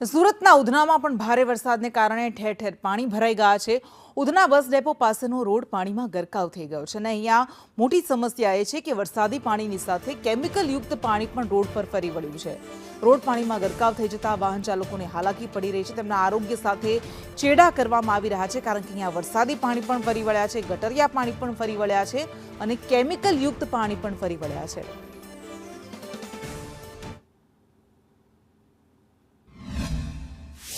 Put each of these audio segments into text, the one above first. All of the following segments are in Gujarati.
સુરતના ઉધનામાં પણ ભારે વરસાદને કારણે ઠેર ઠેર પાણી ભરાઈ ગયા છે। ઉધના બસ ડેપો પાસેનો રોડ પાણીમાં ગરકાવ થઈ ગયો છે અને અહીંયા મોટી સમસ્યા એ છે કે વરસાદી પાણીની સાથે કેમિકલ યુક્ત પાણી પણ રોડ પર ફરી વળ્યું છે। રોડ પાણીમાં ગરકાવ થઈ જતા વાહન ચાલકોને હાલાકી પડી રહી છે। તેમના આરોગ્ય સાથે ચેડા કરવામાં આવી રહ્યા છે કારણ કે અહીંયા વરસાદી પાણી પણ ફરી વળ્યા છે, ગટરિયા પાણી પણ ફરી વળ્યા છે અને કેમિકલ યુક્ત પાણી પણ ફરી વળ્યા છે।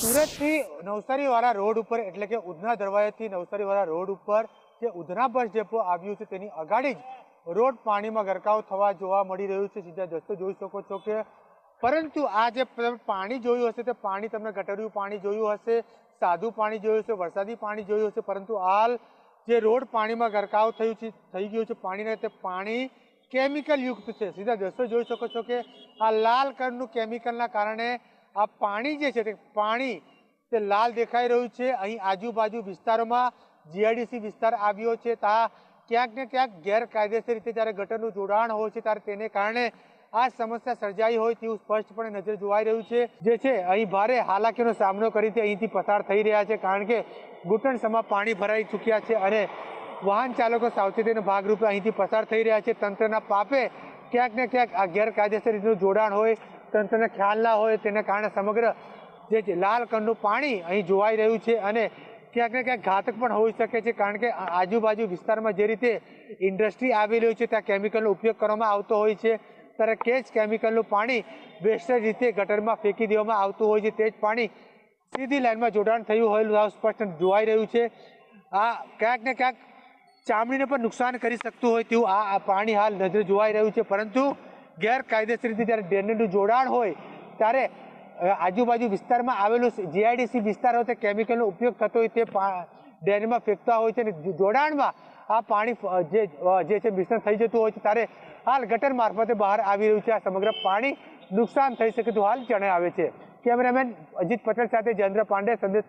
સુરતથી નવસારીવાળા રોડ ઉપર એટલે કે ઉધના દરવાજાથી નવસારીવાળા રોડ ઉપર જે ઉધના બસ ડેપો આવ્યું છે તેની અગાડી જ રોડ પાણીમાં ગરકાવ થવા જોવા મળી રહ્યું છે। સીધા દૃશ્યો જોઈ શકો છો કે પરંતુ આ જે પાણી જોયું હશે તે પાણી તમને ગટરિયું પાણી જોયું હશે, સાદું પાણી જોયું હશે, વરસાદી પાણી જોયું હશે, પરંતુ હાલ જે રોડ પાણીમાં ગરકાવ થઈ ગયું છે પાણીને તે પાણી કેમિકલ યુક્ત છે। સીધા દૃશ્યો જોઈ શકો છો કે આ લાલ કલરનું કેમિકલના કારણે આ પાણી જે છે તે પાણી તે લાલ દેખાઈ રહ્યું છે। અહીં આજુબાજુ વિસ્તારોમાં જીઆઈડીસી વિસ્તાર આવ્યો છે ત્યાં ક્યાંક ને ક્યાંક ગેરકાયદેસર રીતે જ્યારે ગટરનું જોડાણ હોય છે ત્યારે તેને કારણે આ સમસ્યા સર્જાઈ હોય તેવું સ્પષ્ટપણે નજર જોવાઈ રહ્યું છે। જે છે અહીં ભારે હાલાકીનો સામનો કરી અહીંથી પસાર થઈ રહ્યા છે કારણ કે ઘૂંટણસમાં પાણી ભરાઈ ચૂક્યા છે અને વાહન ચાલકો સાવચેતીના ભાગરૂપે અહીંથી પસાર થઈ રહ્યા છે। તંત્રના પાપે ક્યાંક ને ક્યાંક આ ગેરકાયદેસર રીતનું જોડાણ હોય, તંત્રને ખ્યાલ ના હોય તેને કારણે સમગ્ર જે લાલ કલરનું પાણી અહીં જોવાઈ રહ્યું છે અને ક્યાંક ને ક્યાંક ઘાતક પણ હોઈ શકે છે કારણ કે આજુબાજુ વિસ્તારમાં જે રીતે ઇન્ડસ્ટ્રી આવેલી હોય છે ત્યાં કેમિકલનો ઉપયોગ કરવામાં આવતો હોય છે ત્યારે તે જ કેમિકલનું પાણી વેસ્ટેજ રીતે ગટરમાં ફેંકી દેવામાં આવતું હોય છે। તે જ પાણી સીધી લાઈનમાં જોડાણ થયું હોય સ્પષ્ટ જોવાઈ રહ્યું છે। આ ક્યાંક ને ક્યાંક ચામડીને પણ નુકસાન કરી શકતું હોય તેવું આ પાણી હાલ નજરે જોવાઈ રહ્યું છે પરંતુ ગેરકાયદેસર રીતે જ્યારે ડ્રેનેજનું જોડાણ હોય ત્યારે આજુબાજુ વિસ્તારમાં આવેલું જીઆઈડીસી વિસ્તાર હોય તે કેમિકલનો ઉપયોગ થતો હોય તે ડ્રેનમાં ફેંકતા હોય છે અને જોડાણમાં આ પાણી જે છે મિશ્રણ થઈ જતું હોય છે ત્યારે હાલ ગટર મારફતે બહાર આવી રહ્યું છે। આ સમગ્ર પાણી નુકસાન થઈ શકે તો હાલ જણાવે છે। કેમેરામેન અજીત પટેલ સાથે જયેન્દ્ર પાંડે, સંદેશ।